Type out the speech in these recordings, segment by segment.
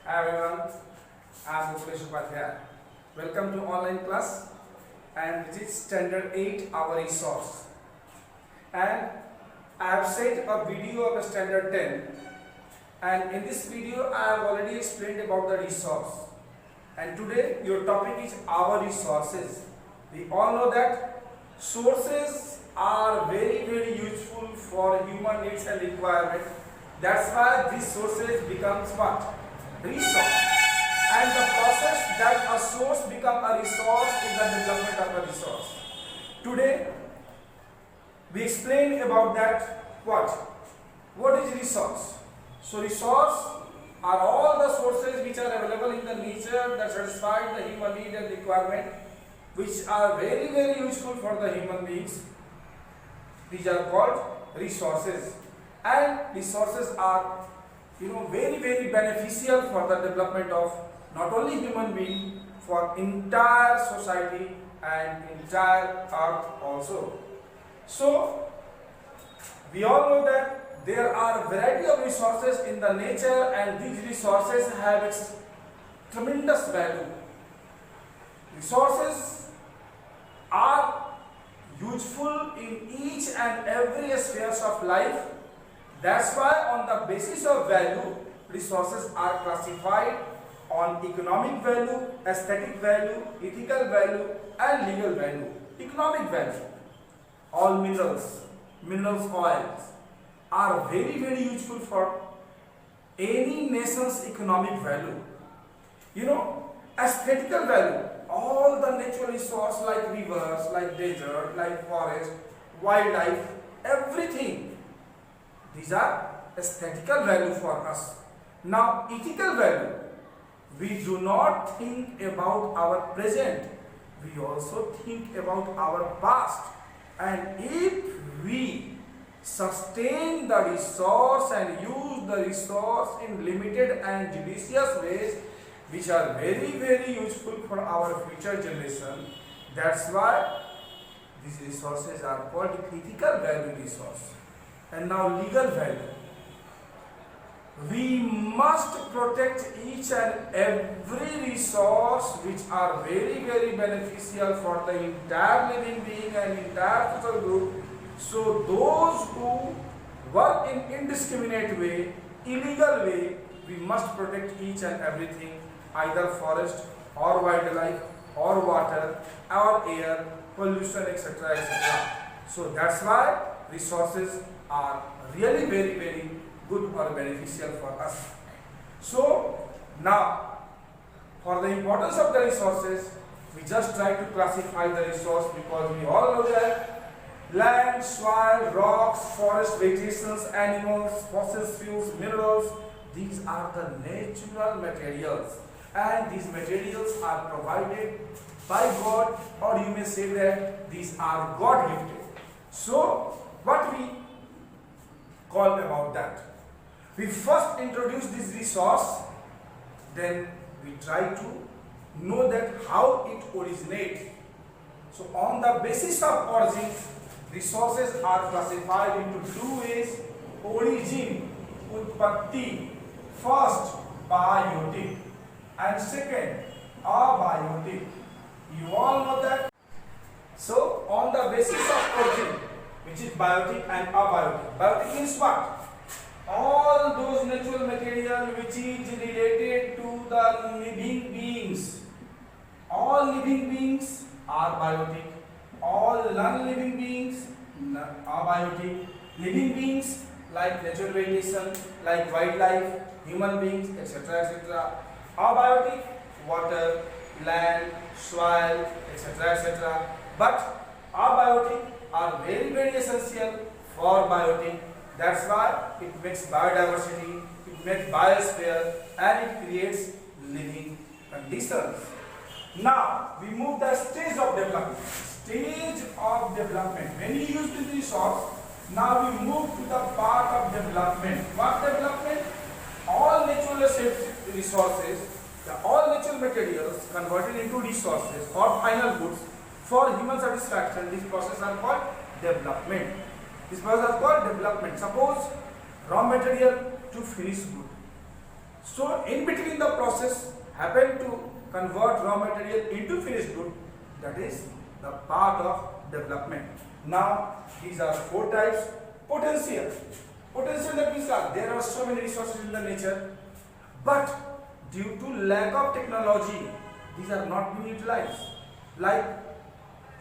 Hi everyone, I am Mukesh Upadhyay. Welcome to online class and this is standard 8 our resource. And I have set a video of a standard 10 and in this video I have already explained about the resource. And today your topic is our resources. We all know that sources are very useful for human needs and requirement. That's why these sources becomes what? Resource. And the process that a source become a resource is the development of a resource. Today we explain about that what is resource. So resource are all the sources which are available in the nature that satisfy the human need and requirement, which are very useful for the human beings. These are called resources, and resources are very beneficial for the development of not only human being, for entire society and entire earth also. So we all know that there are variety of resources in the nature, and these resources have its tremendous value. Resources are useful in each and every spheres of life. That's why on the basis of value, resources are classified on economic value, aesthetic value, ethical value and legal value. Economic value, all minerals oils are very useful for any nation's economic value. Aesthetical value, all the natural resource like rivers, like desert, like forest, wildlife, everything. These are aesthetical value for us. Now ethical value, we do not think about our present, we also think about our past. And if we sustain the resource and use the resource in limited and judicious ways, which are very useful for our future generation, that's why these resources are called ethical value resource. And now legal value. We must protect each and every resource which are very beneficial for the entire living being and entire social group. So those who work in indiscriminate way, illegal way, we must protect each and everything, either forest or wildlife or water or air, pollution, etc. So that's why resources are really very good or beneficial for us. So now, for the importance of the resources, we just try to classify the resource, because we all know that land, soil, rocks, forest, vegetations, animals, fossil fuels, minerals, these are the natural materials, and these materials are provided by God, or you may say that these are God gifted. So what we call about that? We first introduce this resource, then we try to know that how it originates. So on the basis of origin, resources are classified into two ways: origin, utpatti, first biotic, and second abiotic. You all know that. So on the basis of origin, which is biotic and abiotic. Biotic means what? All those natural material which is related to the living beings. All living beings are biotic. All non-living beings are biotic. Living beings like natural vegetation, like wildlife, human beings, etc. Abiotic, water, land, soil, etc. But abiotic are very essential for biotic. That's why it makes biodiversity, it makes biosphere, and it creates living conditions. Now we move the stage of development. Stage of development. When you use this resource, now we move to the part of development. What development? All natural resources, all natural materials converted into resources or final goods for human satisfaction. These processes are called development. These processes are called development. Suppose raw material to finished good. So in between the process happen to convert raw material into finished good. That is the part of development. Now these are four types. Potential. Potential, that means that there are so many resources in the nature, but due to lack of technology, these are not being utilized. Like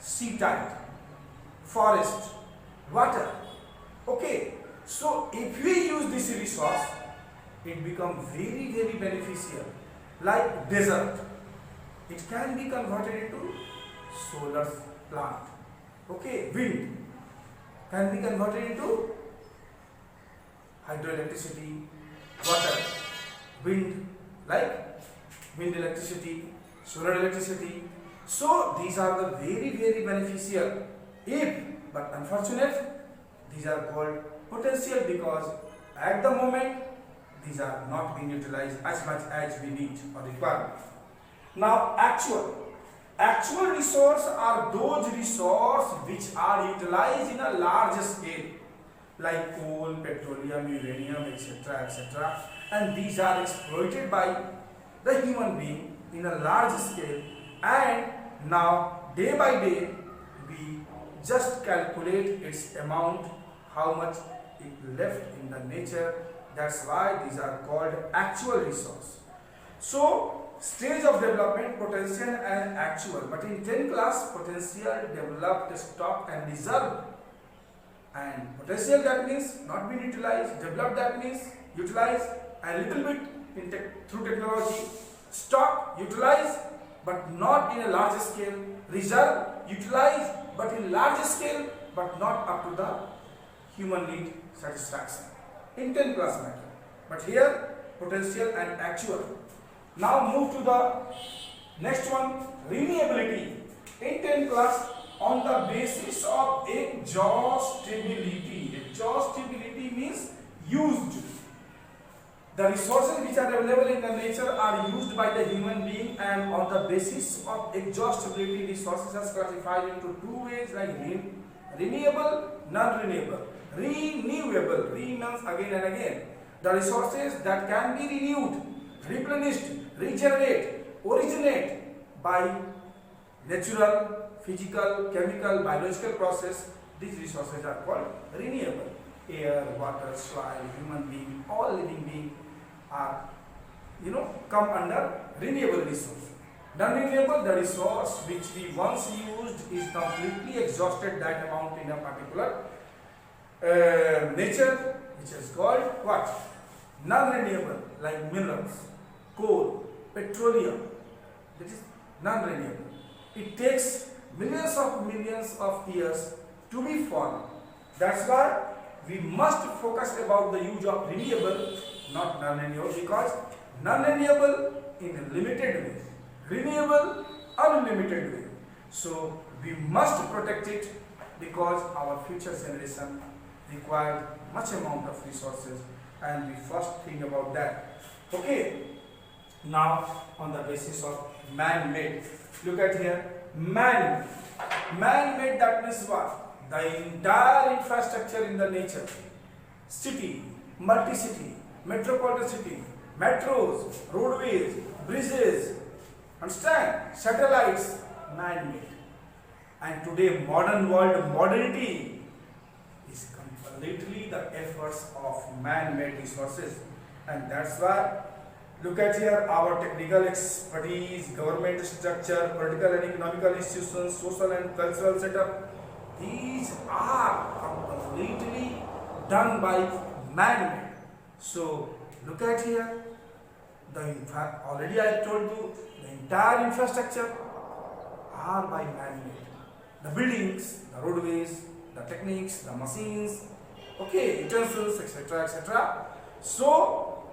sea tide, forest, water. Okay, so if we use this resource, it becomes very beneficial. Like desert, it can be converted into solar plant. Okay, wind can be converted into hydroelectricity, water, wind, like wind electricity, solar electricity. So these are the very beneficial. But unfortunate, these are called potential because at the moment these are not being utilized as much as we need or require. Now actual. Actual resources are those resources which are utilized in a large scale, like coal, petroleum, uranium, etc. And these are exploited by the human being in a large scale, and now day by day we just calculate its amount, how much it left in the nature. That's why these are called actual resource. So stage of development, potential and actual. But in 10th class, potential, developed, stock and reserve. And potential, that means not being utilized. Developed, that means utilized a little bit through technology. Stock, utilized but not in a large scale. Reserve, utilized but in large scale, but not up to the human need satisfaction. In 10th class matter. But here, potential and actual. Now move to the next one, renewability. In 10th class, on the basis of exhaustibility. Exhaustibility means used. The resources which are available in the nature are used by the human being, and on the basis of exhaustibility, resources are classified into two ways, like renewable, non-renewable. Renewable, means again and again. The resources that can be renewed, replenished, regenerate, originate by natural, physical, chemical, biological process. These resources are called renewable. Air, water, soil, human being, all living beings are, come under renewable resource. Non-renewable, the resource which we once used is completely exhausted, that amount in a particular nature, which is called what? Non-renewable, like minerals, coal, petroleum. That is non-renewable. It takes millions of years to be formed. That's why we must focus about the use of renewable, not non-renewable, because non-renewable in a limited way, renewable unlimited way. So we must protect it because our future generation require much amount of resources, and we first think about that. Okay. Now on the basis of man-made, look at here, man-made, that means what? The entire infrastructure in the nature, city, multi-city, metropolitan city, metros, roadways, bridges, understand? Satellites, man-made. And today modern world, modernity is completely the efforts of man-made resources. And that's why, look at here, our technical expertise, government structure, political and economical institutions, social and cultural setup, these are completely done by man-made. So look at here, already I told you, the entire infrastructure are by man-made. The buildings, the roadways, the techniques, the machines, okay, utensils, etc. So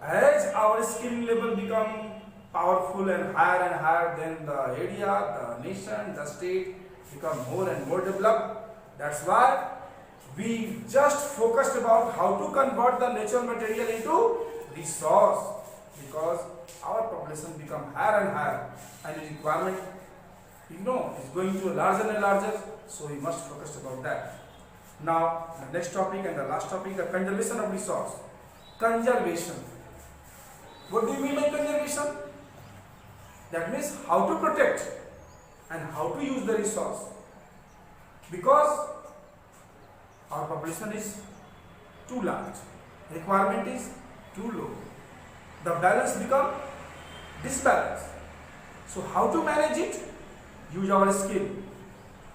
as our skill level become powerful and higher, then the area, the nation, the state become more and more developed. That's why we just focused about how to convert the natural material into resource, because our population become higher and higher, and the requirement, is going to larger and larger. So we must focus about that. Now the next topic and the last topic, the conservation of resource. Conservation. What do you mean by conservation? That means how to protect and how to use the resource. Because our population is too large, requirement is too low, the balance become disbalanced. So how to manage it? Use our skill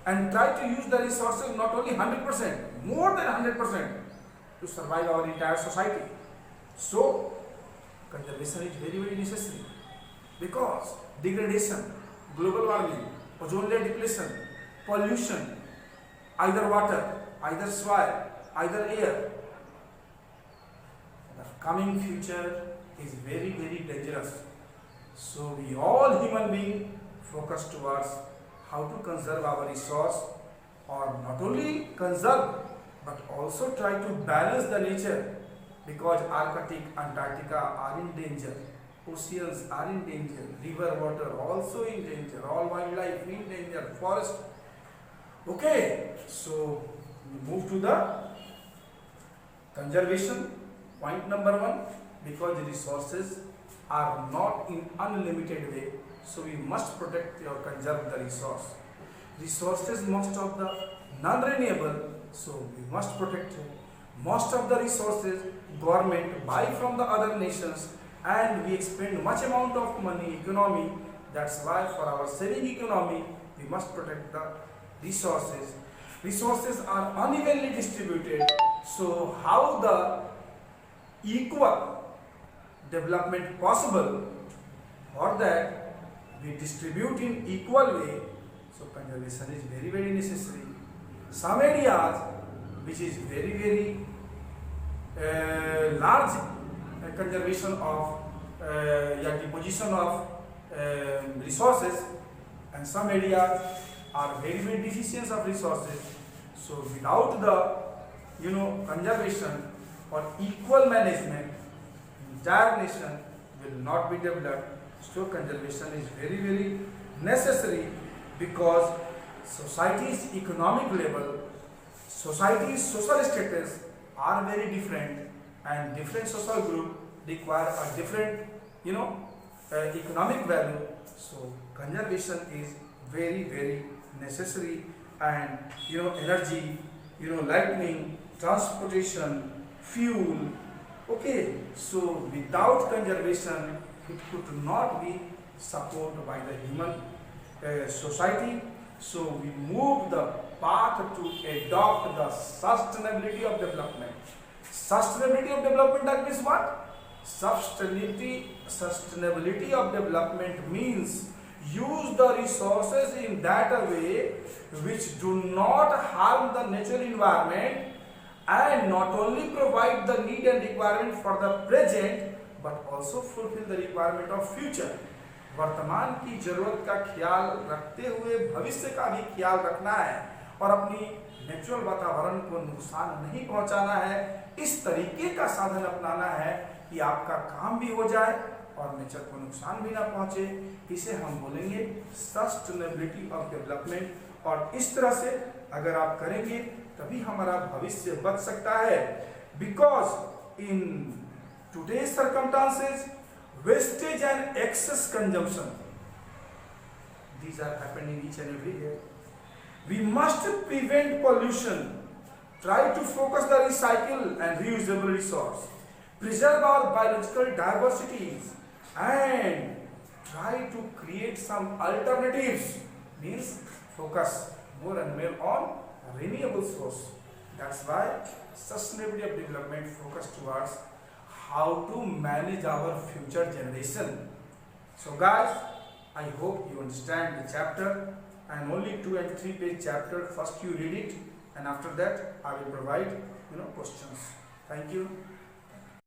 and try to use the resources not only 100%, more than 100% to survive our entire society. So conservation is very, very necessary because degradation, global warming, ozone layer depletion, pollution, either water, either soil, either air, the coming future is very, very dangerous. So we all human beings focus towards how to conserve our resource, or not only conserve but also try to balance the nature, because Arctic, Antarctica are in danger, oceans are in danger, river water also in danger, all wildlife in danger, forest. Okay, so we move to the conservation. Point number 1, because the resources are not in unlimited way, so we must protect or conserve the resource. Resources, most of the non-renewable, so we must protect it. Most of the resources government buy from the other nations, and we expend much amount of money, economy. That's why for our saving economy, we must protect the resources. Resources are unevenly distributed, so how the equal development possible? For that, we distribute in equal way. So conservation is very, very necessary. Some areas which is very, very large conservation of deposition of resources, and some areas are very, very deficient of resources. So without the conservation or equal management, entire nation will not be developed. So conservation is very, very necessary, because society's economic level, society's social status are very different, and different social group require a different economic value. So conservation is very, very necessary. And energy, lightning, transportation, fuel. Okay, so without conservation, it could not be supported by the human society. So we move the path to adopt the sustainability of development. Sustainability of development, that means what? Sustainability of development means use the resources in that way which do not harm the natural environment, and not only provide the need and requirement for the present but also fulfill the requirement of future. वर्तमान की जरूरत का ख्याल रखते हुए भविष्य का भी ख्याल रखना है, और अपनी नेचुरल वातावरण को नुकसान नहीं पहुंचाना है। इस तरीके का साधन अपनाना है कि आपका काम भी हो जाए और नेचर को नुकसान भी ना पहुंचे। इसे हम बोलेंगे सस्टेनेबिलिटी ऑफ डेवलपमेंट, और इस तरह से अगर आप करेंगे तभी हमारा भविष्य बच सकता है। Because in today's circumstances, wastage and excess consumption, these are happening each and every day. We must prevent pollution, try to focus the recycle and reusable resource, preserve our biological diversities, and try to create some alternatives, means focus more and more on renewable source. That's why sustainability of development focus towards how to manage our future generation. So guys, I hope you understand the chapter, and only 2 and 3 page chapter. First you read it, and after that I will provide questions. Thank you.